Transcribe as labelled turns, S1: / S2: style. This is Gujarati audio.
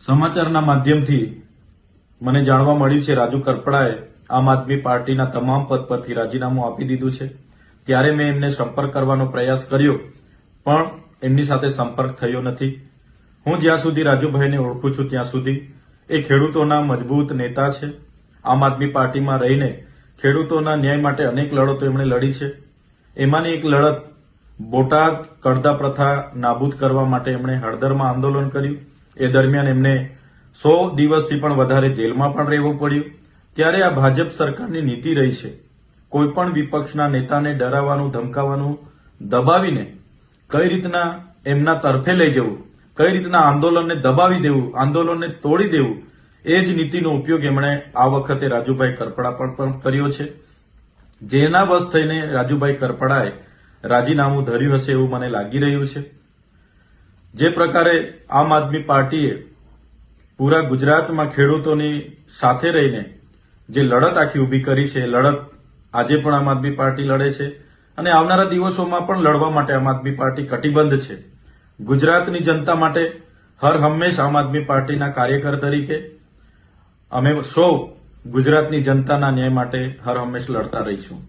S1: સમાચારના માધ્યમથી મને જાણવા મળ્યું છે રાજુ કરપડાએ આમ આદમી પાર્ટીના તમામ પદ પરથી રાજીનામું આપી દીધું છે। ત્યારે મેં એમને સંપર્ક કરવાનો પ્રયાસ કર્યો પણ એમની સાથે સંપર્ક થયો નથી। હું જ્યાં સુધી રાજુભાઈને ઓળખું છું ત્યાં સુધી એ ખેડૂતોના મજબૂત નેતા છે। આમ આદમી પાર્ટીમાં રહીને ખેડૂતોના ન્યાય માટે અનેક લડતો એમણે લડી છે। એમાંની એક લડત બોટાદ કડદા પ્રથા નાબૂદ કરવા માટે એમણે હળદરમાં આંદોલન કર્યું। એ દરમિયાન એમને 100 દિવસથી પણ વધારે જેલમાં પણ રહેવું પડ્યું। ત્યારે આ ભાજપ સરકારની નીતિ રહી છે કોઈ પણ વિપક્ષના નેતાને ડરાવવાનું ધમકાવવાનું દબાવીને કઈ રીતના એમના તરફે લઈ જવું, કઈ રીતના આંદોલનને દબાવી દેવું, આંદોલનને તોડી દેવું, એ જ નીતિનો ઉપયોગ એમણે આ વખતે રાજુભાઈ કરપડા પર પણ કર્યો છે। જેના બસ થઈને રાજુભાઈ કરપડાએ રાજીનામું ધર્યું હશે એવું મને લાગી રહ્યું છે। જે પ્રકારે આમ આદમી પાર્ટીએ પૂરા ગુજરાતમાં ખેડૂતોની સાથે રહીને જે લડત આખી ઊભી કરી છે એ લડત આજે પણ આમ આદમી પાર્ટી લડે છે અને આવનારા દિવસોમાં પણ લડવા માટે આમ આદમી પાર્ટી કટિબદ્ધ છે। ગુજરાતની જનતા માટે હર હંમેશ આમ આદમી પાર્ટીના કાર્યકર તરીકે અમે સૌ ગુજરાતની જનતાના ન્યાય માટે હર હંમેશ લડતા રહીશું।